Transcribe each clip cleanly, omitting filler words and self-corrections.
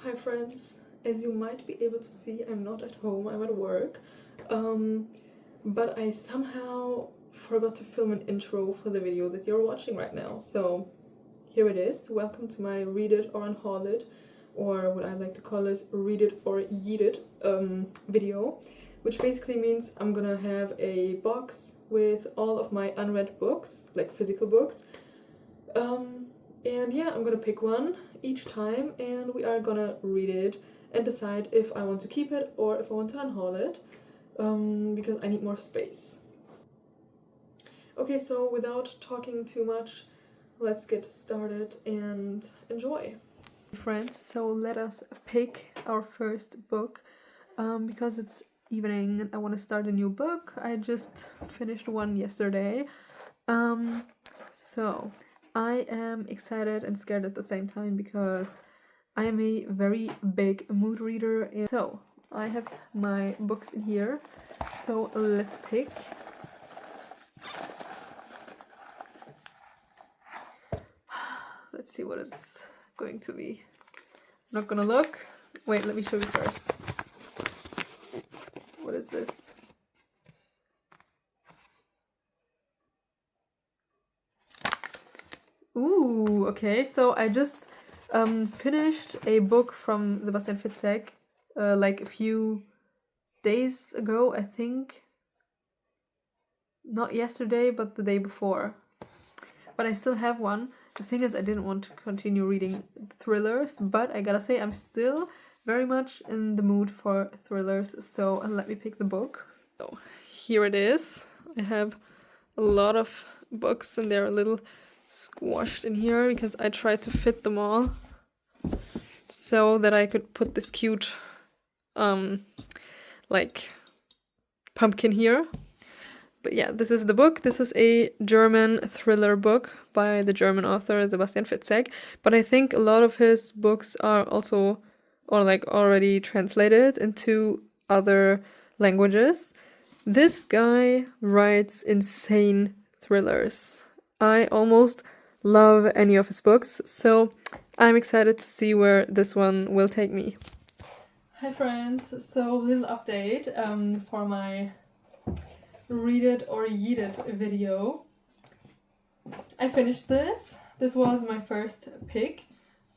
Hi friends, as you might be able to see, I'm not at home, I'm at work. But I somehow forgot to film an intro for the video that you're watching right now. So here it is. Welcome to my Read It or Unhaul It, or what I like to call it, Read It or Yeet It video, which basically means I'm gonna have a box with all of my unread books, like physical books. And yeah, I'm gonna pick one each time and we are gonna read it and decide if I want to keep it or if I want to unhaul it, because I need more space. Okay, so without talking too much, let's get started and enjoy. Friends, so let us pick our first book, because it's evening and I want to start a new book. I just finished one yesterday. So I am excited and scared at the same time because I am a very big mood reader. And so I have my books in here. So let's pick. Let's see what it's going to be. I'm not gonna look. Wait, let me show you first. What is this? Ooh, okay, so I just finished a book from Sebastian Fitzek like a few days ago, I think. Not yesterday, but the day before. But I still have one. The thing is, I didn't want to continue reading thrillers, but I gotta say I'm still very much in the mood for thrillers, so let me pick the book. So here it is. I have a lot of books and they're a little squashed in here because I tried to fit them all so that I could put this cute like pumpkin here. But yeah, this is the book. This is a German thriller book by the German author Sebastian Fitzek, but I think a lot of his books are also already translated into other languages. This guy writes insane thrillers. I almost love any of his books, so I'm excited to see where this one will take me. Hi friends, so little update for my Read It or Yeet It video. I finished this. This was my first pick.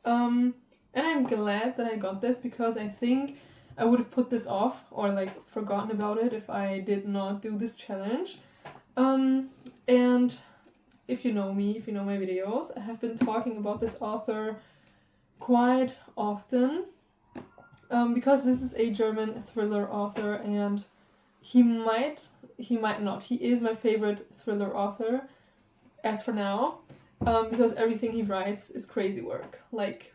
And I'm glad that I got this because I think I would have put this off or like forgotten about it if I did not do this challenge. And if you know me, if you know my videos, I have been talking about this author quite often, because this is a German thriller author and he might not. He is my favorite thriller author as for now, because everything he writes is crazy work. Like,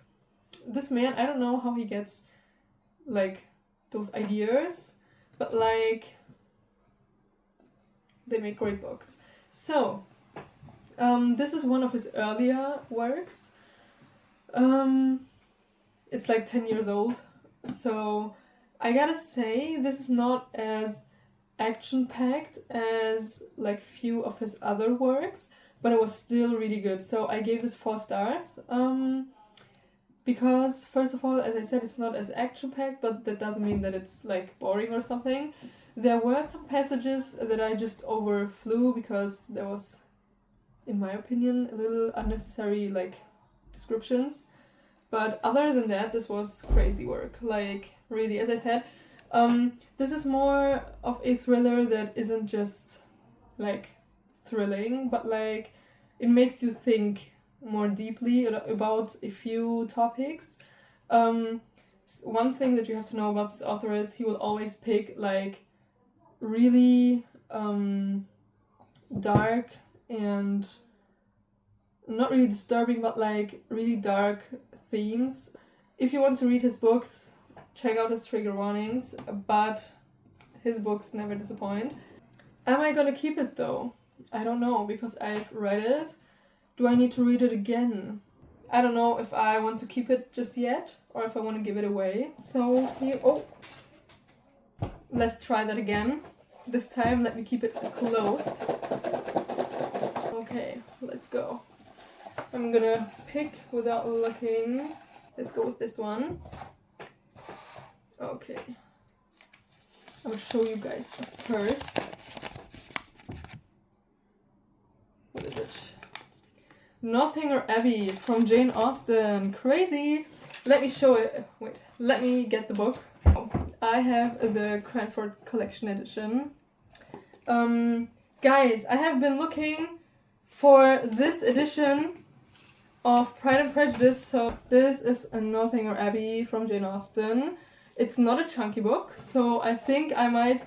this man, I don't know how he gets like those ideas, but like they make great books. So this is one of his earlier works. It's like 10 years old, so I gotta say this is not as action-packed as like few of his other works, but it was still really good. So I gave this 4 stars, because first of all, as I said, it's not as action-packed, but that doesn't mean that it's like boring or something. There were some passages that I just overflew because there was, in my opinion, a little unnecessary like descriptions. But other than that, this was crazy work. Like, really, as I said, this is more of a thriller that isn't just like thrilling, but like it makes you think more deeply about a few topics. One thing that you have to know about this author is he will always pick like really dark and not really disturbing, but like really dark themes. If you want to read his books, check out his trigger warnings, but his books never disappoint. Am I gonna keep it though? I don't know, because I've read it. Do I need to read it again? I don't know if I want to keep it just yet or if I want to give it away. So here, let's try that again. This time let me keep it closed. Okay, let's go. I'm gonna pick without looking. Let's go with this one. Okay. I'll show you guys first. What is it? Northanger Abbey from Jane Austen. Crazy! Let me show it. Wait, let me get the book. I have the Cranford Collection edition. Guys, I have been looking for this edition of Pride and Prejudice. So this is a Northanger Abbey from Jane Austen. It's not a chunky book, so I think I might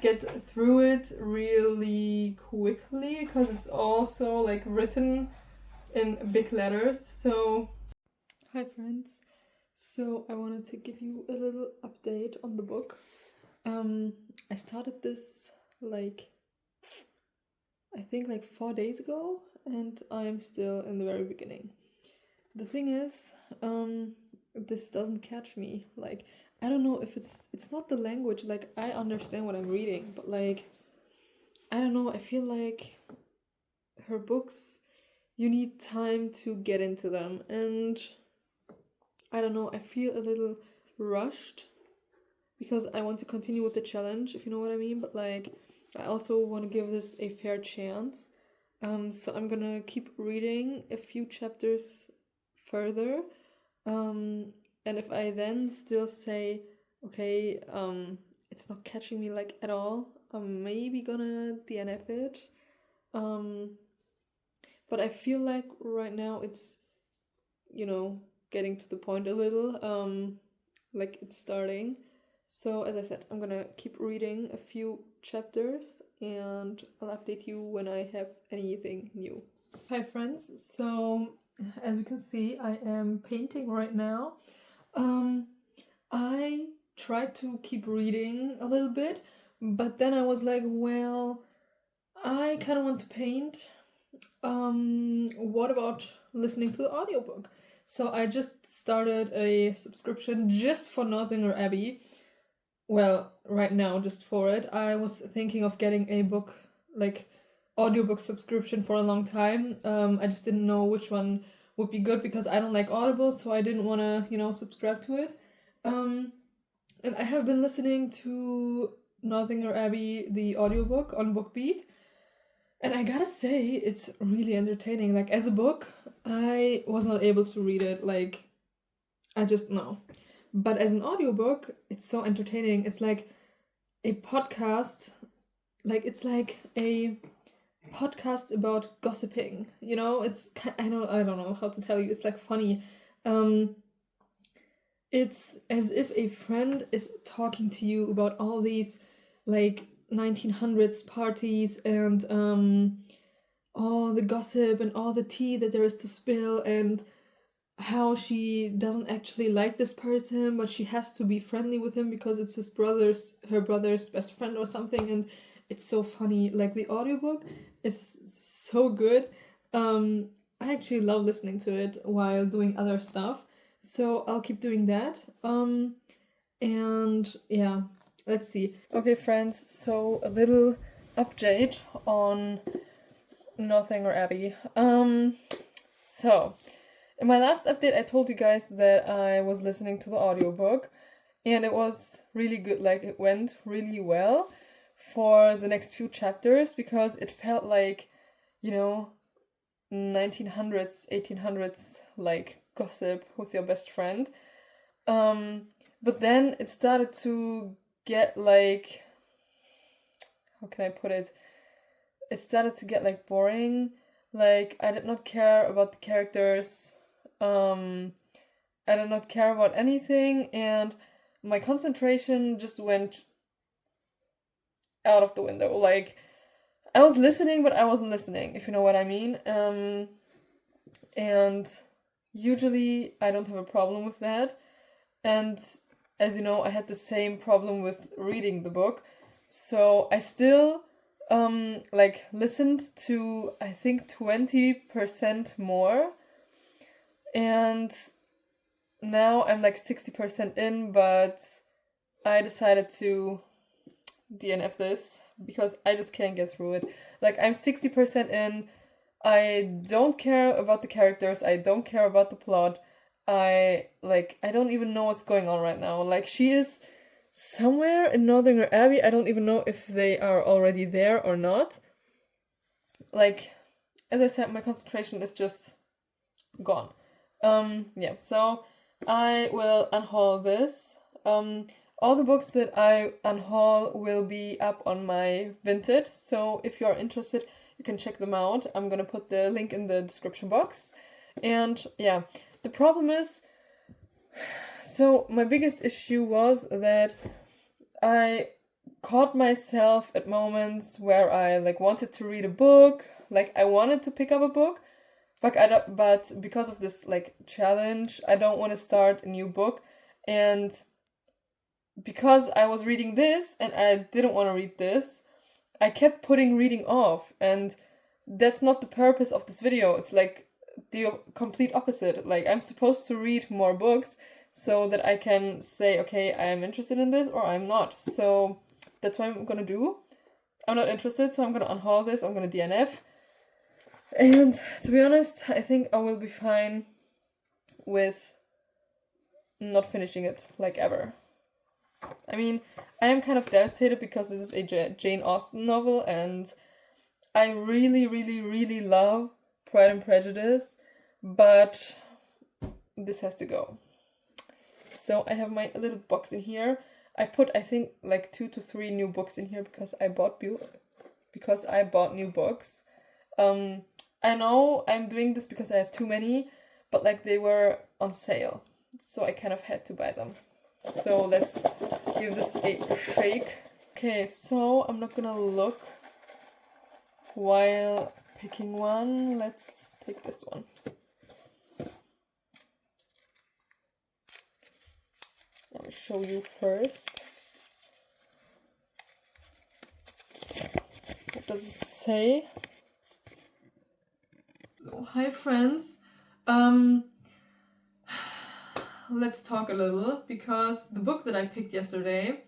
get through it really quickly because it's also like written in big letters. So hi friends. So I wanted to give you a little update on the book. I started this like I think like 4 days ago, and I'm still in the very beginning. The thing is, this doesn't catch me. Like, I don't know if it's not the language. Like, I understand what I'm reading, but like, I don't know, I feel like her books, you need time to get into them, and I don't know, I feel a little rushed because I want to continue with the challenge, if you know what I mean, but like, I also want to give this a fair chance. So I'm gonna keep reading a few chapters further, and if I then still say, okay, it's not catching me like at all, I'm maybe gonna DNF it. But I feel like right now it's, you know, getting to the point a little, like it's starting. So as I said, I'm gonna keep reading a few chapters and I'll update you when I have anything new. Hi friends, so as you can see, I am painting right now. I tried to keep reading a little bit, but then I was like, well, I kind of want to paint. What about listening to the audiobook? So I just started a subscription just for Northanger Abbey. Well, right now, just for it. I was thinking of getting a book, like, audiobook subscription for a long time. I just didn't know which one would be good because I don't like Audible, so I didn't want to, you know, subscribe to it. And I have been listening to Northanger Abbey, the audiobook on BookBeat. And I gotta say, it's really entertaining. Like, as a book, I was not able to read it. Like, I just, no. But as an audiobook, it's so entertaining. It's like a podcast. Like, it's like a podcast about gossiping. You know, it's, I don't know how to tell you. It's like funny. It's as if a friend is talking to you about all these, like, 1900s parties and all the gossip and all the tea that there is to spill, and how she doesn't actually like this person, but she has to be friendly with him because it's her brother's best friend or something, and it's so funny. Like, the audiobook is so good. I actually love listening to it while doing other stuff, so I'll keep doing that. And yeah, let's see. Okay, friends, so a little update on Northanger Abbey. So in my last update, I told you guys that I was listening to the audiobook, and it was really good. Like, it went really well for the next few chapters because it felt like, you know, 1900s, 1800s, like, gossip with your best friend. But then it started to get like, how can I put it? It started to get like boring. Like, I did not care about the characters. I did not care about anything, and my concentration just went out of the window. Like, I was listening, but I wasn't listening, if you know what I mean. And usually I don't have a problem with that. And as you know, I had the same problem with reading the book. So I still like listened to, I think, 20% more. And now I'm like 60% in, but I decided to DNF this because I just can't get through it. Like, I'm 60% in. I don't care about the characters. I don't care about the plot. I don't even know what's going on right now. Like, she is somewhere in Northanger Abbey. I don't even know if they are already there or not. Like, as I said, my concentration is just gone. Yeah, so I will unhaul this. All the books that I unhaul will be up on my Vinted, so if you're interested, you can check them out. I'm gonna put the link in the description box. And yeah, the problem is, so my biggest issue was that I caught myself at moments where I like wanted to read a book, like I wanted to pick up a book, but because of this like challenge, I don't want to start a new book, and because I was reading this and I didn't want to read this, I kept putting reading off, and that's not the purpose of this video. It's like the complete opposite. Like, I'm supposed to read more books so that I can say, okay, I am interested in this or I'm not. So that's what I'm gonna do. I'm not interested, so I'm gonna unhaul this, I'm gonna DNF. And to be honest, I think I will be fine with not finishing it, like, ever. I mean, I am kind of devastated because this is a Jane Austen novel, and I really, really, really love Pride and Prejudice, but this has to go. So I have my little box in here. I put, I think, like 2 to 3 new books in here because I bought new books. I know I'm doing this because I have too many, but like they were on sale, so I kind of had to buy them. So let's give this a shake. Okay, so I'm not gonna look while picking one. Let's take this one. Let me show you first. What does it say? So, hi friends. Let's talk a little, because the book that I picked yesterday,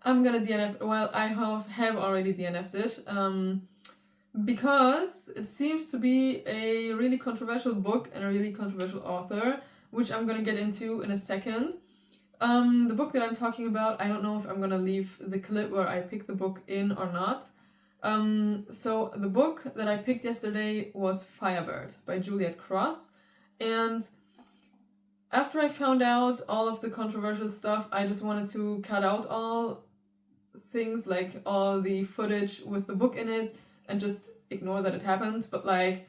I'm gonna DNF. Well, I have already DNF'd it. Because it seems to be a really controversial book and a really controversial author, which I'm gonna get into in a second. The book that I'm talking about, I don't know if I'm gonna leave the clip where I picked the book in or not. So the book that I picked yesterday was Firebird by Juliet Cross, and after I found out all of the controversial stuff, I just wanted to cut out all things, like all the footage with the book in it, and just ignore that it happened. But like,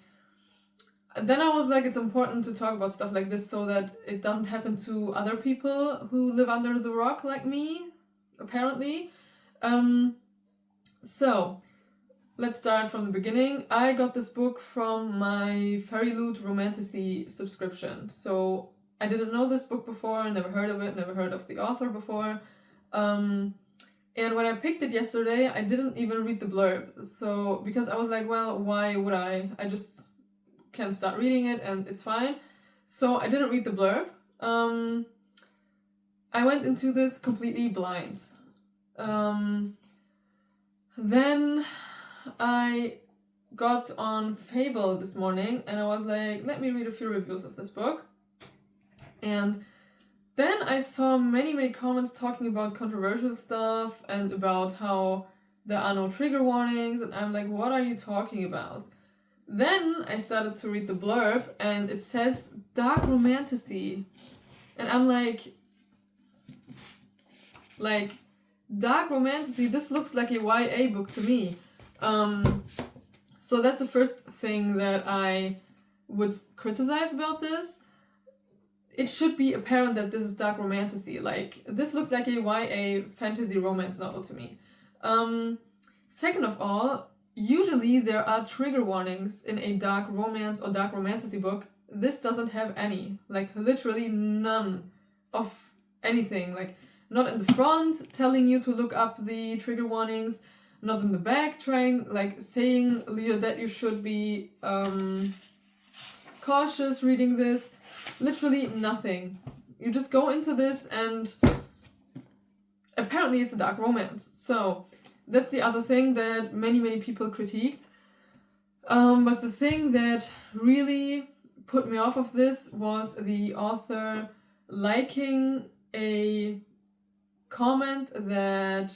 then I was like, it's important to talk about stuff like this so that it doesn't happen to other people who live under the rock like me, apparently. So let's start from the beginning. I got this book from my Fairy Loot Romantasy subscription. So I didn't know this book before, never heard of it, never heard of the author before. And when I picked it yesterday, I didn't even read the blurb. So, because I was like, well, why would I? I just can start reading it and it's fine. So I didn't read the blurb. I went into this completely blind. Then I got on Fable this morning and I was like, let me read a few reviews of this book. And then I saw many comments talking about controversial stuff and about how there are no trigger warnings, and I'm like, what are you talking about? Then I started to read the blurb and it says dark romantasy. And I'm like dark romantasy, this looks like a YA book to me. So that's the first thing that I would criticize about this. It should be apparent that this is dark romantasy. Like, this looks like a YA fantasy romance novel to me. Second of all, usually there are trigger warnings in a dark romance or dark romantasy book. This doesn't have any. Like, literally none of anything. Like, not in the front telling you to look up the trigger warnings, not in the back saying that you should be cautious reading this. Literally nothing. You just go into this and apparently it's a dark romance. So that's the other thing that many people critiqued. But the thing that really put me off of this was the author liking a comment that...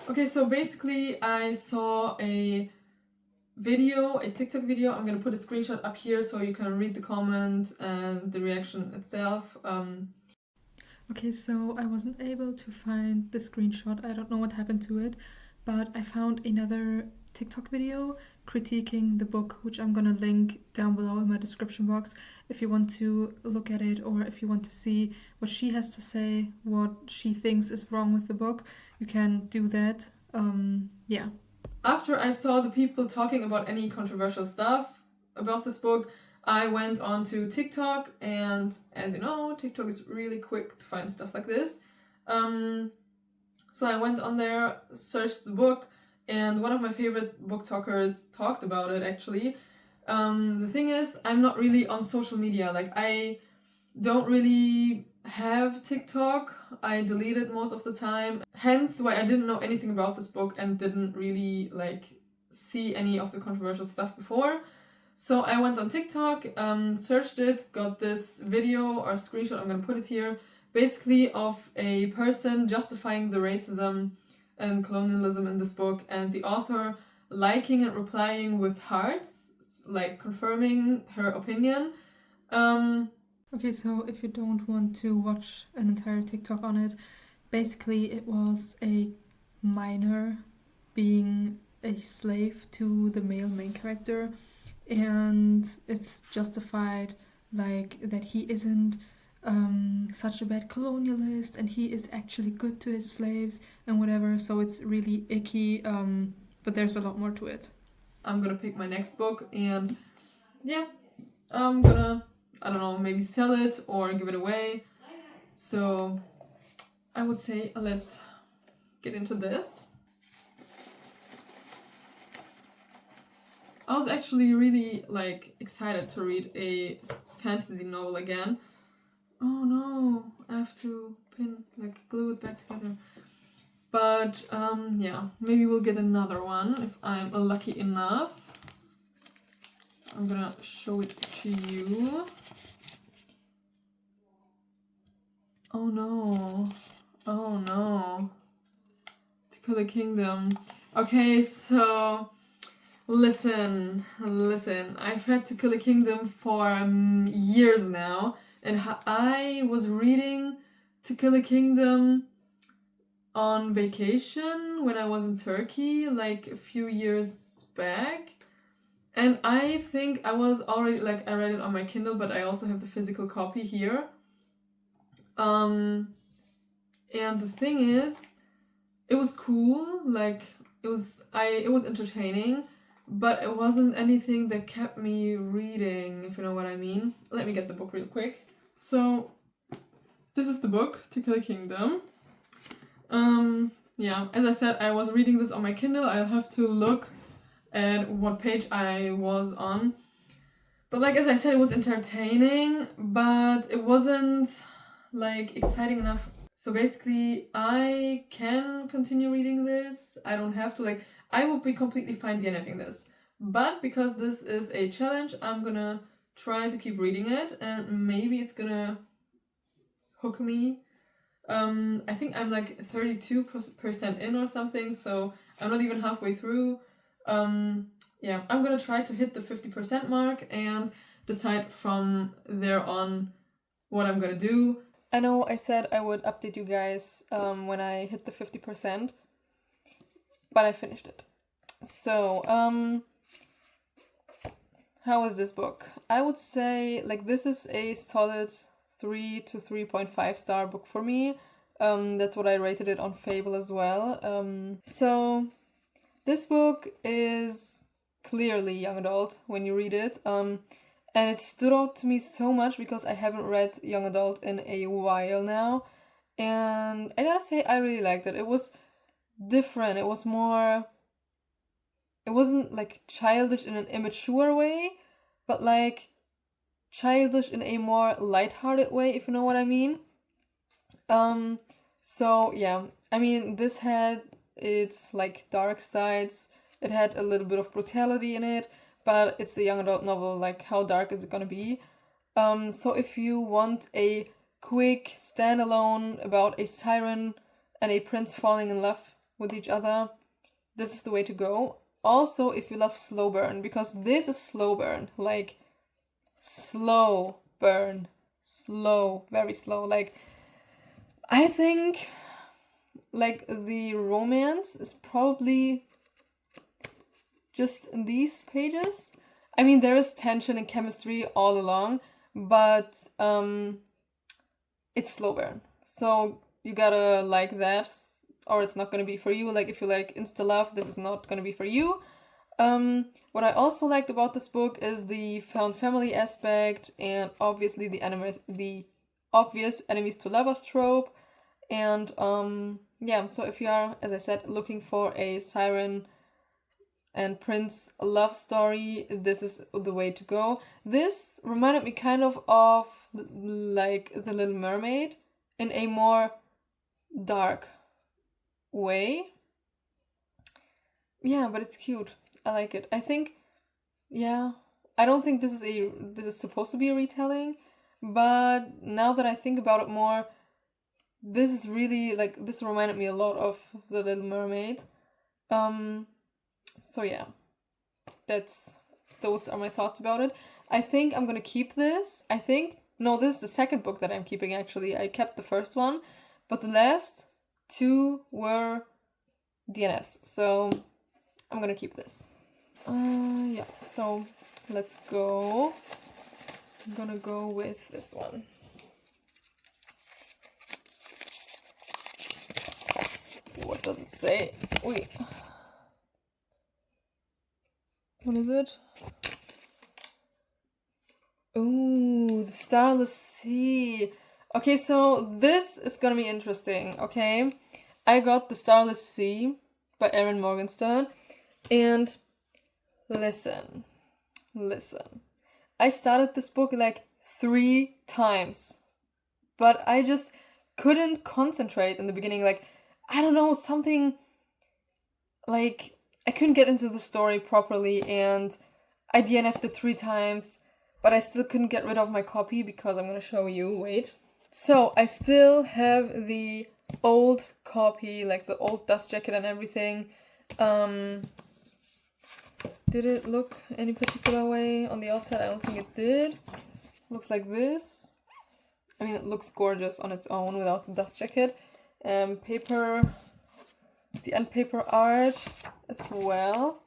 Okay, so basically I saw a TikTok video. I'm gonna put a screenshot up here so you can read the comment and the reaction itself. Okay, so I wasn't able to find the screenshot. I don't know what happened to it, but I found another TikTok video critiquing the book, which I'm gonna link down below in my description box if you want to look at it, or if you want to see what she has to say, what she thinks is wrong with the book, you can do that. Yeah. After I saw the people talking about any controversial stuff about this book, I went onto TikTok, and as you know, TikTok is really quick to find stuff like this. So I went on there, searched the book, and one of my favorite book talkers talked about it, actually. The thing is, I'm not really on social media. Like, I don't really have TikTok. I delete it most of the time. Hence why I didn't know anything about this book and didn't really, like, see any of the controversial stuff before. So I went on TikTok, searched it, got this video or screenshot, I'm gonna put it here, basically of a person justifying the racism and colonialism in this book, and the author liking and replying with hearts, like confirming her opinion. Okay, so if you don't want to watch an entire TikTok on it, basically it was a minor being a slave to the male main character, and it's justified like that he isn't such a bad colonialist and he is actually good to his slaves and whatever, so it's really icky, but there's a lot more to it. I'm gonna pick my next book, and yeah, I'm gonna, I don't know, maybe sell it or give it away. So I would say let's get into this. I was actually really like excited to read a fantasy novel again. Oh no, I have to glue it back together. But yeah, maybe we'll get another one if I'm lucky enough. I'm gonna show it to you. Oh no. Oh no. To Kill the Kingdom. Okay, so listen. I've had To Kill a Kingdom for years now, and I was reading To Kill a Kingdom on vacation when I was in Turkey, like a few years back. And I think I was already, like, I read it on my Kindle, but I also have the physical copy here. And the thing is, it was cool, like, it was entertaining, but it wasn't anything that kept me reading, if you know what I mean. Let me get the book real quick. So, this is the book, To Kill a Kingdom. Yeah, as I said, I was reading this on my Kindle. I'll have to look at what page I was on. But like, as I said, it was entertaining, but it wasn't, like, exciting enough. So basically, I can continue reading this. I don't have to, like, I would be completely fine DNFing this. But because this is a challenge, I'm gonna try to keep reading it, and maybe it's gonna hook me. I think I'm like 32% in or something, so I'm not even halfway through. Yeah, I'm gonna try to hit the 50% mark and decide from there on what I'm gonna do. I know I said I would update you guys when I hit the 50%, but I finished it. So, how is this book? I would say, like, this is a solid 3 to 3.5 star book for me. That's what I rated it on Fable as well. So this book is clearly young adult when you read it. And it stood out to me so much because I haven't read young adult in a while now. And I gotta say, I really liked it. It was different. It was more... It wasn't like childish in an immature way, but like childish in a more lighthearted way, if you know what I mean. So yeah, I mean, this had its like dark sides. It had a little bit of brutality in it, but it's a young adult novel, like how dark is it gonna be? So if you want a quick standalone about a siren and a prince falling in love with each other, this is the way to go. Also, if you love slow burn, because this is slow burn, like slow burn, slow, very slow. Like, I think like the romance is probably just in these pages. I mean, there is tension and chemistry all along, but it's slow burn. So you gotta like that, or it's not gonna be for you. Like if you like insta love, this is not gonna be for you. What I also liked about this book is the found family aspect, and obviously the obvious enemies to lovers trope. And yeah, so if you are, as I said, looking for a siren and prince love story, this is the way to go. This reminded me kind of like The Little Mermaid in a more dark way. Yeah, but it's cute. I like it. I think, yeah, I don't think this is supposed to be a retelling, but now that I think about it more, this is really like, this reminded me a lot of The Little Mermaid. So yeah, those are my thoughts about it. I think I'm gonna keep this. No, this is the second book that I'm keeping actually. I kept the first one, but the last two were DNFs, so I'm gonna keep this. Yeah, so let's go. I'm gonna go with this one. What does it say? Wait. What is it? Ooh, The Starless Sea. Okay, so this is gonna be interesting, okay? I got The Starless Sea by Erin Morgenstern, and listen. I started this book like 3 times, but I just couldn't concentrate in the beginning. Like, I don't know, something like I couldn't get into the story properly, and I DNF'd it 3 times, but I still couldn't get rid of my copy because I'm gonna show you. Wait. So I still have the old copy, like the old dust jacket and everything. Did it look any particular way on the outside? I don't think it did. Looks like this. I mean, it looks gorgeous on its own without the dust jacket. Paper, the end paper art as well.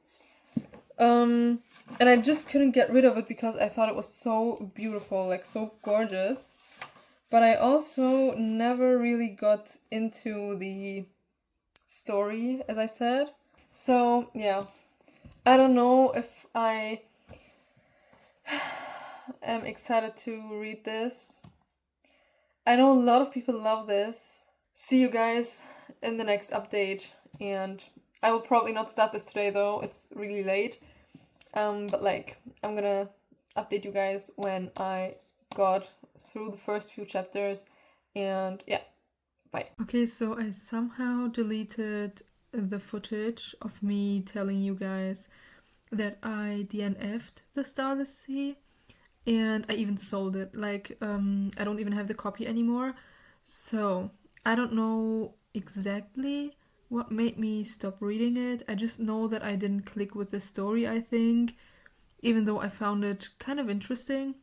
And I just couldn't get rid of it because I thought it was so beautiful, like so gorgeous. But I also never really got into the story, as I said. So, yeah. I don't know if I am excited to read this. I know a lot of people love this. See you guys in the next update, and I will probably not start this today though, it's really late. But like, I'm gonna update you guys when I got through the first few chapters, and yeah, bye. Okay, so I somehow deleted the footage of me telling you guys that I DNF'd The Starless Sea, and I even sold it. Like, I don't even have the copy anymore, so I don't know exactly what made me stop reading it. I just know that I didn't click with the story, I think, even though I found it kind of interesting,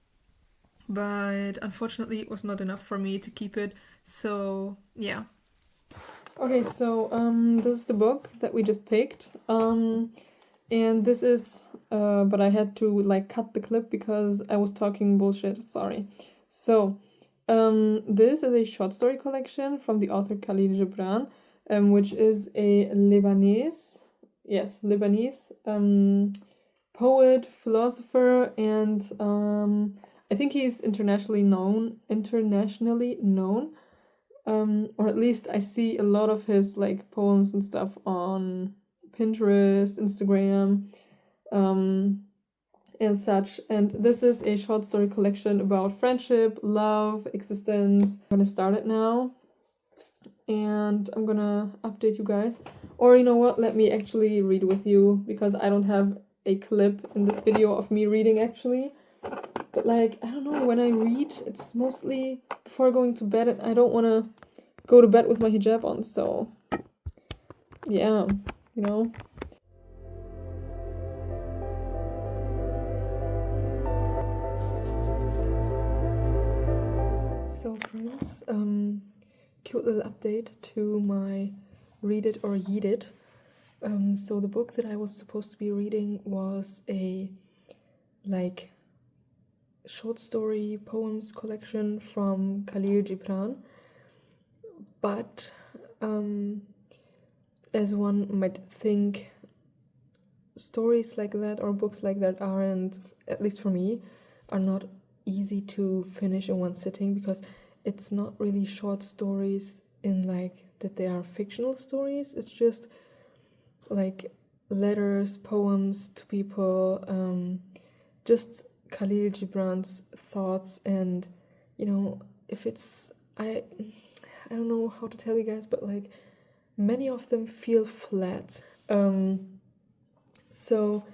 but unfortunately it was not enough for me to keep it, so yeah. Okay, so this is the book that we just picked, and this is but I had to like cut the clip because I was talking bullshit, sorry. So this is a short story collection from the author Khalil Gibran, which is a Lebanese poet, philosopher, and I think he's internationally known, or at least I see a lot of his like poems and stuff on Pinterest, Instagram, and such. And this is a short story collection about friendship, love, existence. I'm gonna start it now, and I'm gonna update you guys. Or you know what? Let me actually read with you because I don't have a clip in this video of me reading actually. But like, I don't know, when I read, it's mostly before going to bed, and I don't want to go to bed with my hijab on, so yeah, you know. So friends, cute little update to my read it or yeet it. So the book that I was supposed to be reading was a like short story poems collection from Khalil Gibran, but as one might think, stories like that or books like that aren't, at least for me, are not easy to finish in one sitting, because it's not really short stories in like that they are fictional stories. It's just like letters, poems to people, just Khalil Gibran's thoughts. And you know, if it's, I don't know how to tell you guys, but like many of them feel flat. So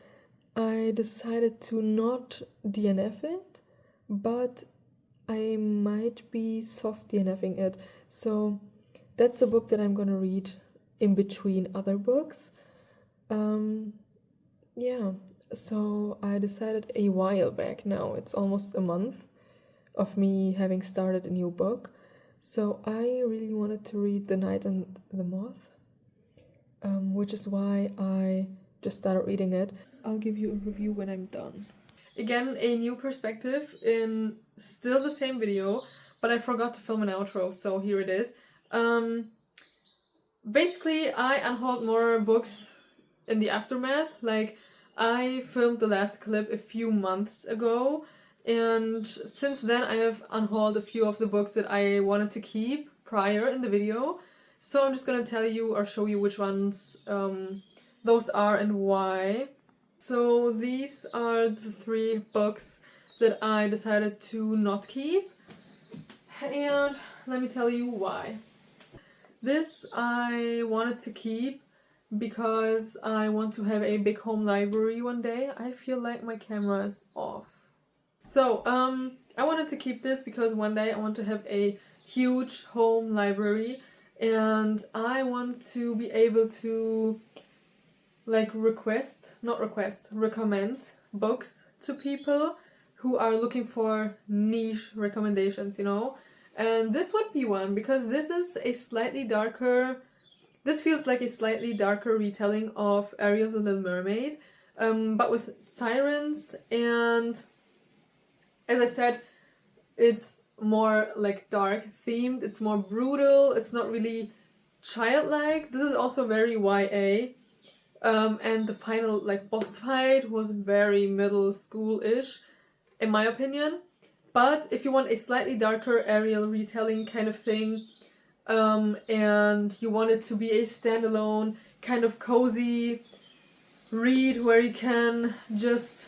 I decided to not DNF it, but I might be soft DNFing it. So that's a book that I'm gonna read in between other books. Yeah, so I decided a while back now, it's almost a month of me having started a new book. So I really wanted to read The Night and the Moth, which is why I just started reading it. I'll give you a review when I'm done. Again, a new perspective in still the same video, but I forgot to film an outro, so here it is. Basically, I unhauled more books in the aftermath. Like, I filmed the last clip a few months ago, and since then I have unhauled a few of the books that I wanted to keep prior in the video. So I'm just gonna tell you or show you which ones those are and why. So these are the 3 books that I decided to not keep, and let me tell you why. This I wanted to keep because I want to have a big home library one day. I feel like my camera is off. So, I wanted to keep this because one day I want to have a huge home library, and I want to be able to like recommend books to people who are looking for niche recommendations, you know? And this would be one, because this is a slightly darker, this feels like a slightly darker retelling of Ariel the Little Mermaid, but with sirens, and as I said, it's more like dark themed, it's more brutal, it's not really childlike. This is also very YA, and the final like boss fight was very middle school-ish, in my opinion. But if you want a slightly darker Ariel retelling kind of thing, and you want it to be a standalone kind of cozy read where you can just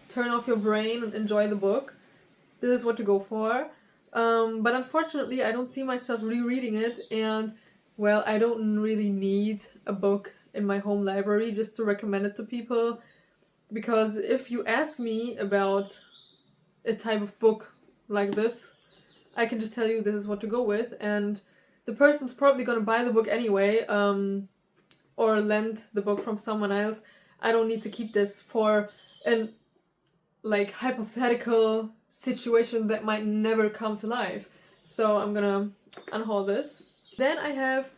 turn off your brain and enjoy the book, this is what to go for. But unfortunately I don't see myself rereading it, and well, I don't really need a book in my home library just to recommend it to people, because if you ask me about a type of book like this, I can just tell you this is what to go with, and the person's probably gonna buy the book anyway, or lend the book from someone else. I don't need to keep this for an like hypothetical situation that might never come to life. So I'm gonna unhaul this. Then I have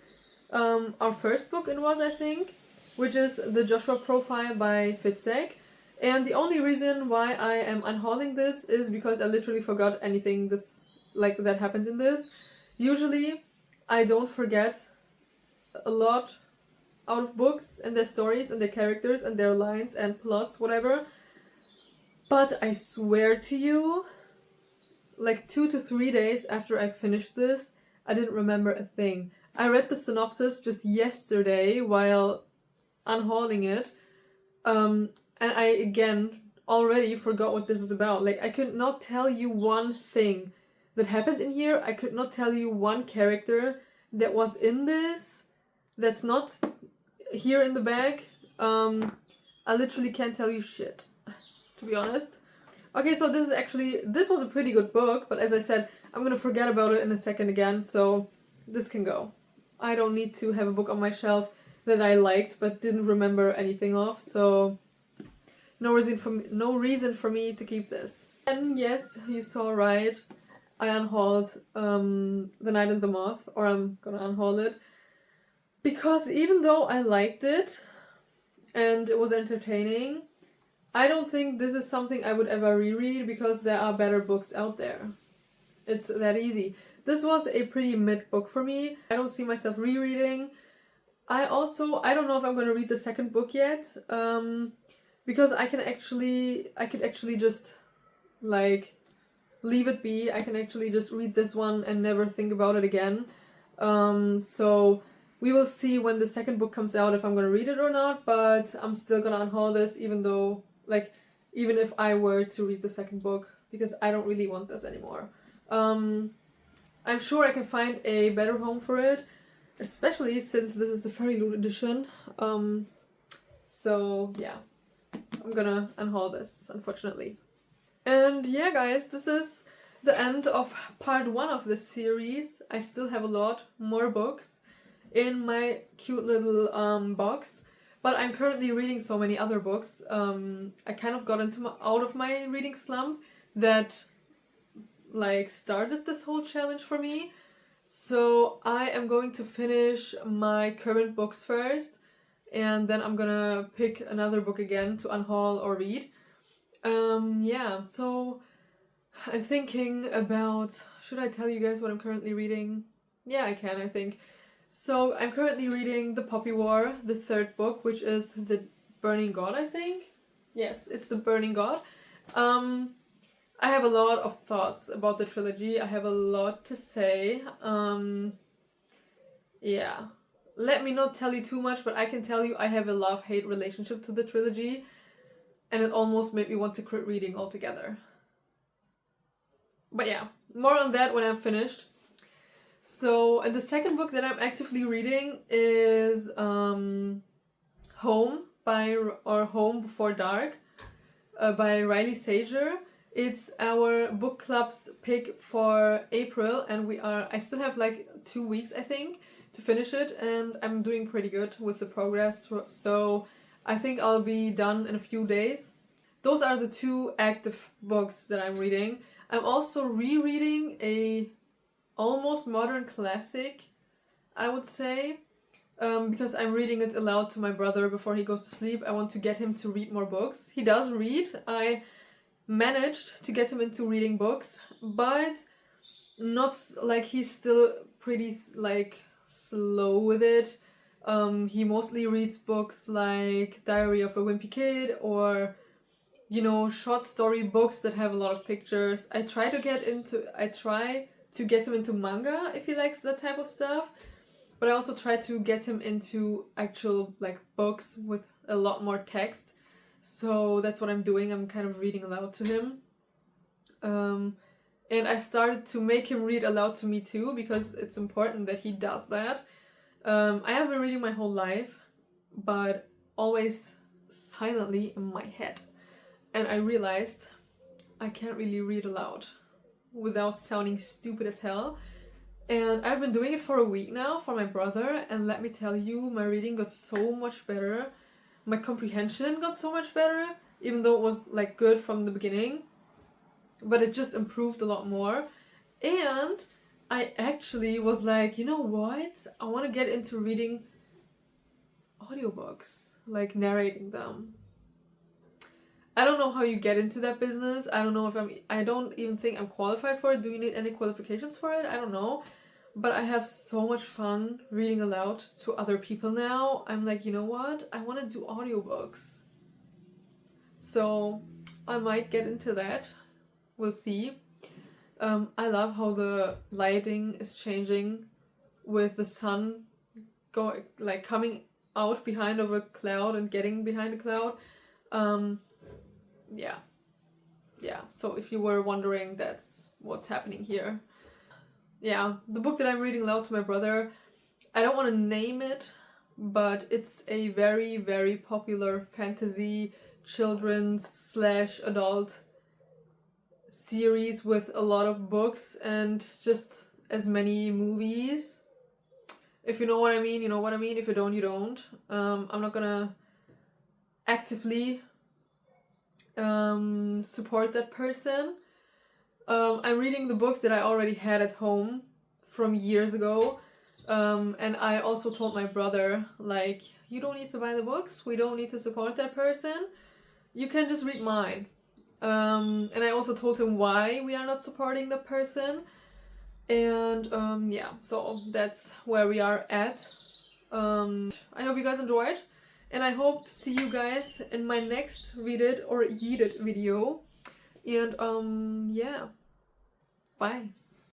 our first book it was, I think, which is The Joshua Profile by Fitzek. And the only reason why I am unhauling this is because I literally forgot anything this like that happened in this. Usually I don't forget a lot out of books and their stories and their characters and their lines and plots, whatever. But I swear to you, like 2 to 3 days after I finished this, I didn't remember a thing. I read the synopsis just yesterday while unhauling it, and I again already forgot what this is about. Like, I could not tell you one thing that happened in here. I could not tell you one character that was in this that's not here in the bag. I literally can't tell you shit, to be honest. Okay, so this was a pretty good book, but as I said, I'm gonna forget about it in a second again, so this can go. I don't need to have a book on my shelf that I liked but didn't remember anything of, so no reason for me to keep this. And yes, you saw right, I unhauled The Night and the Moth, or I'm gonna unhaul it, because even though I liked it and it was entertaining, I don't think this is something I would ever reread because there are better books out there. It's that easy. This was a pretty mid book for me. I don't see myself rereading. I don't know if I'm gonna read the second book yet, because I could actually just like leave it be. I can actually just read this one and never think about it again. So we will see when the second book comes out if I'm gonna read it or not, but I'm still gonna unhaul this even if I were to read the second book, because I don't really want this anymore. I'm sure I can find a better home for it, especially since this is the Fairy Loot edition. So yeah, I'm gonna unhaul this, unfortunately. And yeah, guys, this is the end of part 1 of this series. I still have a lot more books in my cute little box, but I'm currently reading so many other books. I kind of got out of my reading slump that like started this whole challenge for me. So I am going to finish my current books first, and then I'm gonna pick another book again to unhaul or read. Yeah, so I'm thinking about, should I tell you guys what I'm currently reading? Yeah, I can, I think. So I'm currently reading The Poppy War, the third book, which is The Burning God, I think. Yes, it's The Burning God. I have a lot of thoughts about the trilogy. I have a lot to say. Yeah. Let me not tell you too much, but I can tell you I have a love-hate relationship to the trilogy, and it almost made me want to quit reading altogether. But yeah, more on that when I'm finished. So, and the second book that I'm actively reading is Home Home Before Dark by Riley Sager. It's our book club's pick for April, and I still have like 2 weeks, I think, to finish it, and I'm doing pretty good with the progress, so I think I'll be done in a few days. Those are the 2 active books that I'm reading. I'm also rereading a almost modern classic, I would say, because I'm reading it aloud to my brother before he goes to sleep. I want to get him to read more books. He does read. I managed to get him into reading books, but not like he's still pretty like slow with it. He mostly reads books like Diary of a Wimpy Kid, or short story books that have a lot of pictures. I try to get him into manga if he likes that type of stuff, but I also try to get him into actual like books with a lot more text. So that's what I'm doing. I'm kind of reading aloud to him. And I started to make him read aloud to me too, because it's important that he does that. I have been reading my whole life, but always silently in my head. And I realized I can't really read aloud without sounding stupid as hell. And I've been doing it for a week now for my brother, and let me tell you, my reading got so much better. My comprehension got so much better, even though it was like good from the beginning, but it just improved a lot more. And I actually was like, you know what? I want to get into reading audiobooks, like narrating them. I don't know how you get into that business. I don't know if I don't even think I'm qualified for it. Do you need any qualifications for it? I don't know. But I have so much fun reading aloud to other people now. I'm like, you know what? I want to do audiobooks. So I might get into that. We'll see. I love how the lighting is changing with the sun coming out behind of a cloud and getting behind a cloud. Yeah, so if you were wondering, that's what's happening here. Yeah, the book that I'm reading aloud to my brother, I don't want to name it but it's a very, very popular fantasy children's slash adult series with a lot of books and just as many movies. If you know what I mean, you know what I mean. If you don't, you don't. I'm not gonna actively support that person. I'm reading the books that I already had at home from years ago. And I also told my brother, like, you don't need to buy the books. We don't need to support that person. You can just read mine. And I also told him why we are not supporting the person. And yeah, so that's where we are at. I hope you guys enjoyed. And I hope to see you guys in my next read it or yeet it video. And yeah, bye.